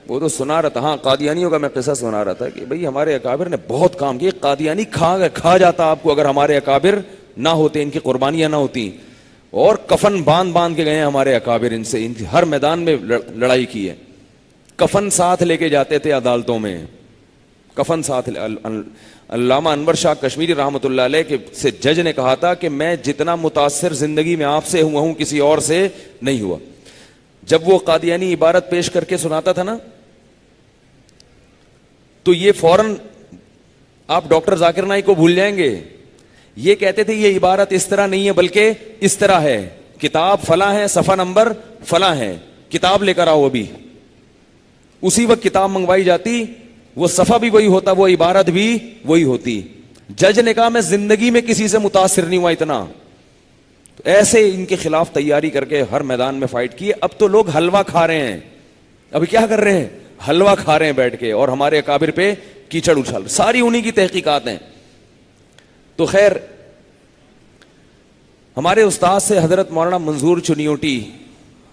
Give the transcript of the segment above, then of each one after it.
وہ تو سنا رہا تھا. ہاں قادیانیوں کا میں قصہ سنا رہا تھا کہ بھئی ہمارے اکابر نے بہت کام کیے. قادیانی کھا جاتا آپ کو اگر ہمارے اکابر نہ ہوتے, ان کی قربانیاں نہ ہوتی. اور کفن باندھ کے گئے ہیں ہمارے اکابر, ان سے ہر میدان میں لڑائی کی ہے. کفن ساتھ لے کے جاتے تھے عدالتوں میں, کفن ساتھ. علامہ انور شاہ کشمیری رحمۃ اللہ علیہ کے سے جج نے کہا تھا کہ میں جتنا متاثر زندگی میں آپ سے ہوا ہوں کسی اور سے نہیں ہوا. جب وہ قادیانی عبارت پیش کر کے سناتا تھا نا, تو یہ فوراً آپ ڈاکٹر ذاکر نائک کو بھول جائیں گے. یہ کہتے تھے یہ عبارت اس طرح نہیں ہے بلکہ اس طرح ہے, کتاب فلاں ہے, صفحہ نمبر فلاں ہے, کتاب لے کر آؤ. ابھی اسی وقت کتاب منگوائی جاتی, وہ صفحہ بھی وہی ہوتا, وہ عبارت بھی وہی ہوتی. جج نے کہا میں زندگی میں کسی سے متاثر نہیں ہوا اتنا. تو ایسے ان کے خلاف تیاری کر کے ہر میدان میں فائٹ کیے. اب تو لوگ حلوہ کھا رہے ہیں, ابھی کیا کر رہے ہیں, حلوہ کھا رہے ہیں بیٹھ کے, اور ہمارے اکابر پہ کیچڑ اچھال. ساری انہی کی تحقیقات ہیں. تو خیر, ہمارے استاد سے حضرت مولانا منظور چنیوٹی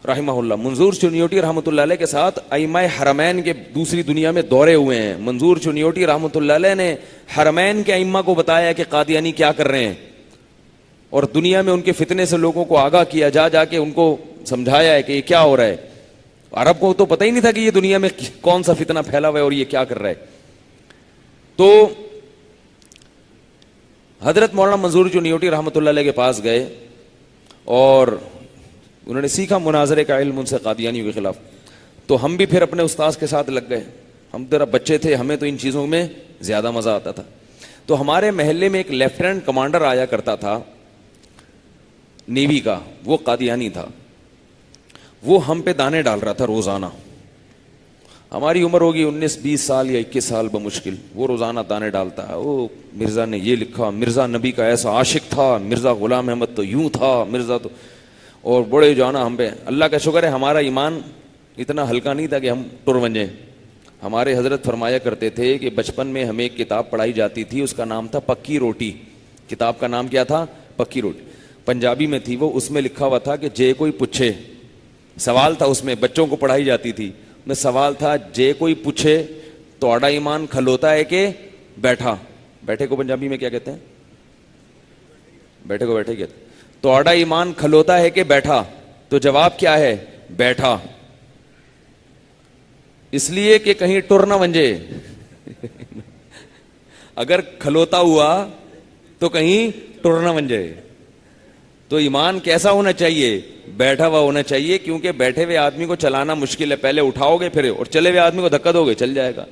رحمہ اللہ, منظور چنیوٹی رحمۃ اللہ علیہ کے ساتھ ائمہ حرمین کے دوسری دنیا میں دورے ہوئے ہیں. منظور چنیوٹی رحمۃ اللہ علیہ نے حرمین کے ائمہ کو بتایا کہ قادیانی کیا کر رہے ہیں, اور دنیا میں ان کے فتنے سے لوگوں کو آگاہ کیا, جا کے ان کو سمجھایا ہے کہ یہ کیا ہو رہا ہے. عرب کو تو پتہ ہی نہیں تھا کہ یہ دنیا میں کون سا فتنہ پھیلا ہوا ہے اور یہ کیا کر رہا ہے. تو حضرت مولانا منظور چنیوٹی رحمۃ اللہ علیہ کے پاس گئے اور انہوں نے سیکھا مناظرے کا علم ان سے قادیانیوں کے خلاف. تو ہم بھی پھر اپنے استاذ کے ساتھ لگ گئے. ہم ذرا بچے تھے, ہمیں تو ان چیزوں میں زیادہ مزہ آتا تھا. تو ہمارے محلے میں ایک لیفٹیننٹ کمانڈر آیا کرتا تھا نیوی کا, وہ قادیانی تھا. وہ ہم پہ دانے ڈال رہا تھا روزانہ. ہماری عمر ہوگی 19-20 سال یا 21 سال بمشکل. وہ روزانہ دانے ڈالتا ہے, وہ مرزا نے یہ لکھا, مرزا نبی کا ایسا عاشق تھا, مرزا غلام احمد تو یوں تھا, مرزا تو, اور بڑے جانا ہم پہ. اللہ کا شکر ہے ہمارا ایمان اتنا ہلکا نہیں تھا کہ ہم ٹر بنجیں. ہمارے حضرت فرمایا کرتے تھے کہ بچپن میں ہمیں ایک کتاب پڑھائی جاتی تھی, اس کا نام تھا پکی روٹی. کتاب کا نام کیا تھا؟ پکی روٹی. پنجابی میں تھی وہ. اس میں لکھا ہوا تھا کہ جے کوئی پوچھے, سوال تھا اس میں, بچوں کو پڑھائی جاتی تھی. میں سوال تھا, جے کوئی پوچھے توڑا ایمان کھلوتا ہے کہ بیٹھا. بیٹھے کو پنجابی میں کیا کہتے ہیں؟ بیٹھے کو بیٹھے کہتے ہیں. توڑا ایمان کھلوتا ہے کہ بیٹھا. تو جواب کیا ہے؟ بیٹھا. اس لیے کہ کہیں ٹر نہ بن جائے. اگر کھلوتا ہوا تو کہیں ٹر نہ بن جائے. تو ایمان کیسا ہونا چاہیے؟ بیٹھا ہوا ہونا چاہیے, کیونکہ بیٹھے ہوئے آدمی کو چلانا مشکل ہے. پہلے اٹھاؤ گے پھر, اور چلے ہوئے آدمی کو دھکا دو گے چل جائے گا.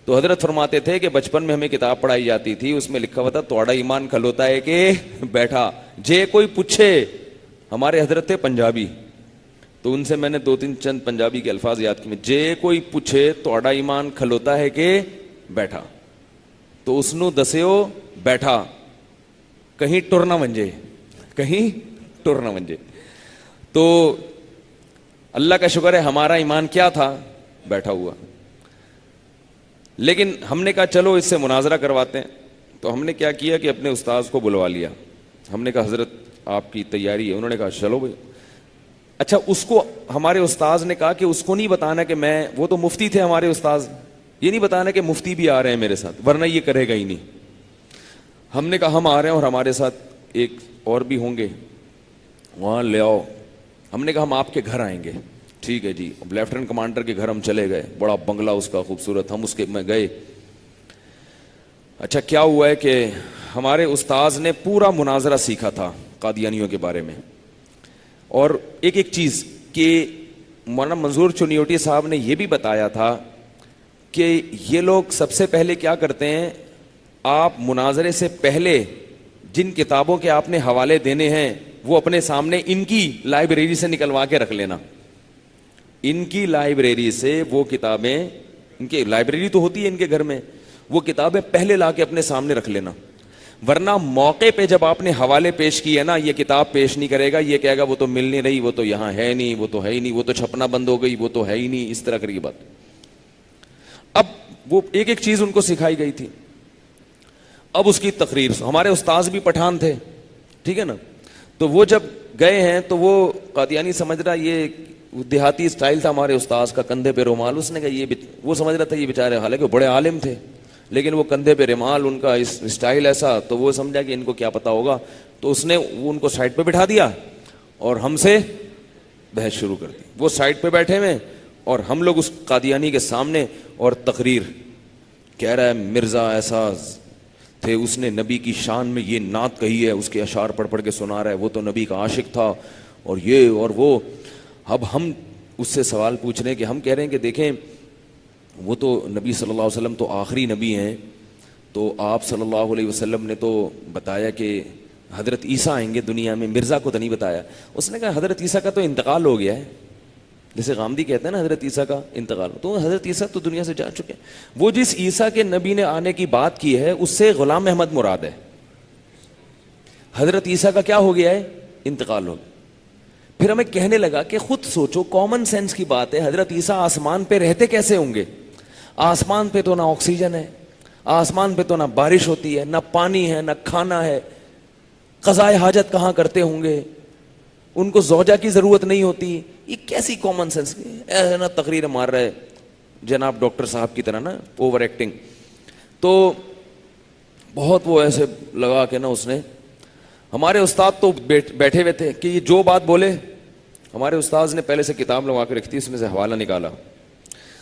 تو حضرت فرماتے تھے کہ بچپن میں ہمیں کتاب پڑھائی جاتی تھی, اس میں لکھا ہوا تھا توڑا ایمان کھلوتا ہے کہ بیٹھا. جے کوئی پوچھے, ہمارے حضرت تھے پنجابی, تو ان سے میں نے 2-3 چند پنجابی کے الفاظ یاد کیے. جے کوئی پوچھے توڑا ایمان کھلوتا ہے کہ بیٹھا. تو اس نو دسیو بیٹھا, کہیں ٹر نہ منجے, کہیں ٹر نہ منجے. تو اللہ کا شکر ہے ہمارا ایمان کیا تھا؟ بیٹھا ہوا. لیکن ہم نے کہا چلو اس سے مناظرہ کرواتے ہیں. تو ہم نے کیا کیا کہ اپنے استاذ کو بلوا لیا. ہم نے کہا حضرت آپ کی تیاری ہے؟ انہوں نے کہا چلو بھائی. اچھا, اس کو ہمارے استاذ نے کہا کہ اس کو نہیں بتانا کہ میں, وہ تو مفتی تھے ہمارے استاذ, یہ نہیں بتانا کہ مفتی بھی آ رہے ہیں میرے ساتھ, ورنہ یہ کرے گا ہی نہیں. ہم نے کہا ہم آ رہے ہیں اور ہمارے ساتھ ایک اور بھی ہوں گے, وہاں لے آؤ. ہم نے کہا ہم آپ کے گھر آئیں گے. ٹھیک ہے جی. اب لیفٹیننٹ کمانڈر کے گھر ہم چلے گئے, بڑا بنگلہ اس کا خوبصورت, ہم اس کے میں گئے. اچھا, کیا ہوا ہے کہ ہمارے استاذ نے پورا مناظرہ سیکھا تھا قادیانیوں کے بارے میں. اور ایک ایک چیز کہ مولانا منظور چنیوٹی صاحب نے یہ بھی بتایا تھا کہ یہ لوگ سب سے پہلے کیا کرتے ہیں, آپ مناظرے سے پہلے جن کتابوں کے آپ نے حوالے دینے ہیں وہ اپنے سامنے ان کی لائبریری سے نکلوا کے رکھ لینا. ان کی لائبریری سے وہ کتابیں, ان کی لائبریری تو ہوتی ہے ان کے گھر میں, وہ کتابیں پہلے لا کے اپنے سامنے رکھ لینا. ورنہ موقع پہ جب آپ نے حوالے پیش کیے نا, یہ کتاب پیش نہیں کرے گا, یہ کہے گا وہ تو مل نہیں رہی, وہ تو یہاں ہے نہیں, وہ تو ہے ہی نہیں, وہ تو چھپنا بند ہو گئی, وہ تو ہے ہی نہیں, اس طرح کی بات. اب وہ ایک ایک چیز ان کو سکھائی گئی تھی. اب اس کی تقریر, ہمارے استاذ بھی پٹھان تھے, ٹھیک ہے نا, تو وہ جب گئے ہیں تو وہ قادیانی سمجھ رہا یہ دیہاتی اسٹائل تھا ہمارے استاذ کا, کندھے پہ رومال. اس نے کہا یہ وہ سمجھ رہا تھا یہ بیچارے, حالانکہ وہ بڑے عالم تھے, لیکن وہ کندھے پہ رومال, ان کا اسٹائل ایسا, تو وہ سمجھا کہ ان کو کیا پتا ہوگا. تو اس نے وہ ان کو سائڈ پہ بٹھا دیا اور ہم سے بحث شروع کر دی. وہ سائڈ پہ بیٹھے ہوئے اور ہم لوگ اس قادیانی کے سامنے, اور تقریر کہہ رہا ہے مرزا ایسا تھے, اس نے نبی کی شان میں یہ نعت کہی ہے, اس کے اشعار پڑھ پڑھ کے سنا رہا ہے, وہ تو نبی کا عاشق تھا, اور یہ اور وہ. اب ہم اس سے سوال پوچھ رہے ہیں کہ ہم کہہ رہے ہیں کہ دیکھیں وہ تو نبی صلی اللہ علیہ وسلم تو آخری نبی ہیں, تو آپ صلی اللہ علیہ وسلم نے تو بتایا کہ حضرت عیسیٰ آئیں گے دنیا میں, مرزا کو تو نہیں بتایا. اس نے کہا حضرت عیسیٰ کا تو انتقال ہو گیا ہے, جیسے غامدی کہتے ہیں نا حضرت عیسیٰ کا انتقال, تو حضرت عیسیٰ تو دنیا سے جا چکے ہیں. وہ جس عیسیٰ کے نبی نے آنے کی بات کی ہے اس سے غلام احمد مراد ہے. حضرت عیسیٰ کا کیا ہو گیا ہے, انتقال ہو گیا. پھر ہمیں کہنے لگا کہ خود سوچو, کامن سینس کی بات ہے, حضرت عیسیٰ آسمان پہ رہتے کیسے ہوں گے؟ آسمان پہ تو نہ آکسیجن ہے, آسمان پہ تو نہ بارش ہوتی ہے, نہ پانی ہے, نہ کھانا ہے, قضائے حاجت کہاں کرتے ہوں گے, ان کو زوجہ کی ضرورت نہیں ہوتی. یہ کیسی کامن سینس ایسے نا تقریر مار رہے جناب ڈاکٹر صاحب کی طرح نا, اوور ایکٹنگ. تو بہت وہ ایسے لگا کے نا اس نے, ہمارے استاد تو بیٹھے ہوئے تھے کہ یہ جو بات بولے. ہمارے استاذ نے پہلے سے کتاب لگا کے رکھی تھی, اس میں سے حوالہ نکالا,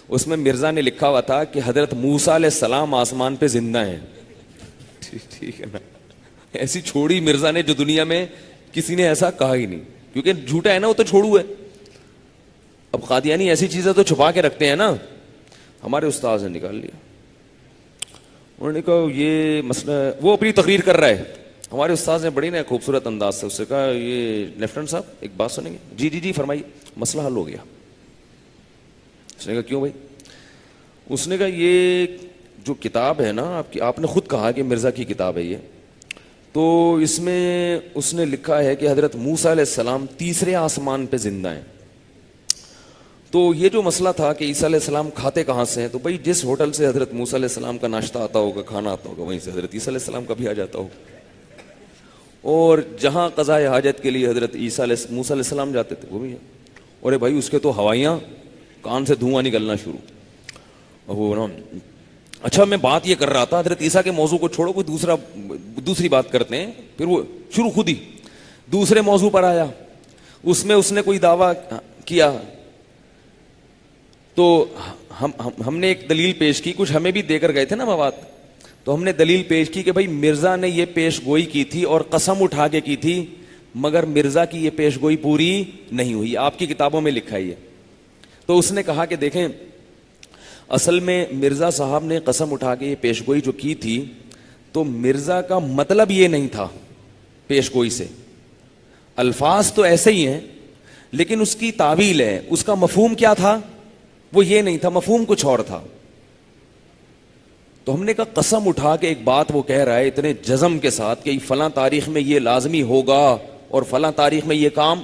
اس میں مرزا نے لکھا ہوا تھا کہ حضرت موسیٰ علیہ السلام آسمان پہ زندہ ہیں. ٹھیک ہے نا, ایسی چھوڑی مرزا نے جو دنیا میں کسی نے ایسا کہا ہی نہیں, کیونکہ جھوٹا ہے نا, وہ تو چھوڑو ہے. اب قادیانی ایسی چیزیں تو چھپا کے رکھتے ہیں نا. ہمارے استاذ نے نکال لیا, انہوں نے کہا یہ مسئلہ, وہ اپنی تقریر کر رہا ہے. ہمارے استاذ نے بڑی نا خوبصورت انداز سے اس سے کہا یہ لیفٹنٹ صاحب ایک بات سنیں گے؟ جی جی جی فرمائیے. مسئلہ حل ہو گیا. اس نے کہا کیوں بھائی؟ اس نے کہا یہ جو کتاب ہے نا آپ نے خود کہا کہ مرزا کی کتاب ہے یہ, تو اس میں اس نے لکھا ہے کہ حضرت موسیٰ علیہ السلام تیسرے آسمان پہ زندہ ہیں. تو یہ جو مسئلہ تھا کہ عیسیٰ علیہ السلام کھاتے کہاں سے ہیں, تو بھائی جس ہوٹل سے حضرت موسیٰ علیہ السلام کا ناشتہ آتا ہوگا, کھانا آتا ہوگا, وہیں سے حضرت عیسیٰ علیہ السلام کا بھی آ جاتا ہوگا. اور جہاں قضائے حاجت کے لیے حضرت موسیٰ علیہ السلام جاتے تھے وہ بھی ہے. اور بھائی اس کے تو ہوائیاں کان سے دھواں نکلنا شروع. وہ نا اچھا میں بات یہ کر رہا تھا, حضرت عیسیٰ کے موضوع کو چھوڑو, کوئی دوسری بات کرتے ہیں. پھر وہ شروع خود ہی دوسرے موضوع پر آیا, اس میں اس نے کوئی دعویٰ کیا. تو ہم نے ایک دلیل پیش کی, کچھ ہمیں بھی دے کر گئے تھے نا مواد, تو ہم نے دلیل پیش کی کہ بھائی مرزا نے یہ پیش گوئی کی تھی اور قسم اٹھا کے کی تھی, مگر مرزا کی یہ پیش گوئی پوری نہیں ہوئی, آپ کی کتابوں میں لکھا ہے یہ. تو اس نے کہا کہ دیکھیں اصل میں مرزا صاحب نے قسم اٹھا کے یہ پیش گوئی جو کی تھی, تو مرزا کا مطلب یہ نہیں تھا پیش گوئی سے, الفاظ تو ایسے ہی ہیں لیکن اس کی تعویل ہے, اس کا مفہوم کیا تھا وہ یہ نہیں تھا, مفہوم کچھ اور تھا. تو ہم نے کہا قسم اٹھا کے ایک بات وہ کہہ رہا ہے اتنے جزم کے ساتھ کہ فلاں تاریخ میں یہ لازمی ہوگا اور فلاں تاریخ میں یہ کام,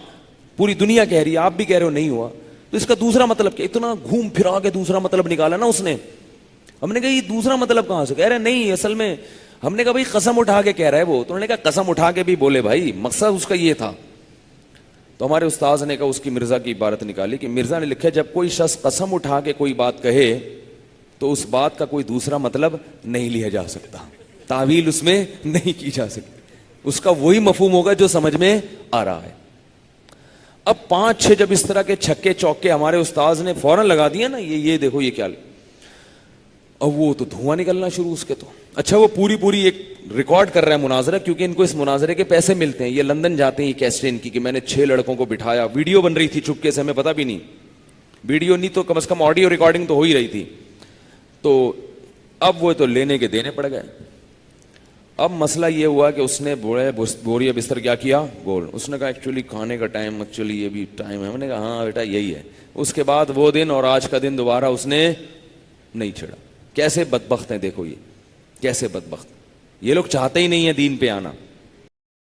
پوری دنیا کہہ رہی ہے, آپ بھی کہہ رہے ہو نہیں ہوا, تو اس کا دوسرا مطلب کیا؟ اتنا گھوم پھرا کے دوسرا مطلب نکالا نا اس نے. ہم نے کہا یہ دوسرا مطلب کہاں سے؟ کہہ رہے نہیں اصل میں. ہم نے کہا بھائی قسم اٹھا کے کہہ رہا ہے وہ, تو انہوں نے کہا قسم اٹھا کے بھی بولے بھائی, مقصد اس کا یہ تھا. تو ہمارے استاذ نے کہا اس کی مرزا کی عبارت نکالی کہ مرزا نے لکھا جب کوئی شخص قسم اٹھا کے کوئی بات کہے تو اس بات کا کوئی دوسرا مطلب نہیں لیا جا سکتا, تعویل اس میں نہیں کی جا سکتی, اس کا وہی مفہوم ہوگا جو سمجھ میں آ رہا ہے. اب 5-6 جب اس طرح کے چھکے چوکے ہمارے استاذ نے فوراً لگا دیا نا, یہ دیکھو یہ کیا, اب وہ تو دھواں نکلنا شروع اس کے. تو اچھا وہ پوری ایک ریکارڈ کر رہا ہے مناظرہ, کیونکہ ان کو اس مناظرے کے پیسے ملتے ہیں, یہ لندن جاتے ہیں یہ کیسٹ ان کی, کہ میں نے 6 لڑکوں کو بٹھایا, ویڈیو بن رہی تھی چپکے سے, ہمیں پتا بھی نہیں, ویڈیو نہیں تو کم از کم آڈیو ریکارڈنگ تو ہو ہی رہی تھی. تو اب وہ تو لینے کے دینے پڑ گئے. اب مسئلہ یہ ہوا کہ اس نے بوریا بستر کیا کیا, گول. اس نے کہا ایکچولی کھانے کا ٹائم, ایکچولی یہ بھی ٹائم ہے. ہم نے کہا ہاں بیٹا یہی ہے. اس کے بعد وہ دن اور آج کا دن دوبارہ اس نے نہیں چھڑا. کیسے بدبخت ہیں دیکھو, یہ کیسے بدبخت, یہ لوگ چاہتے ہی نہیں ہیں دین پہ آنا.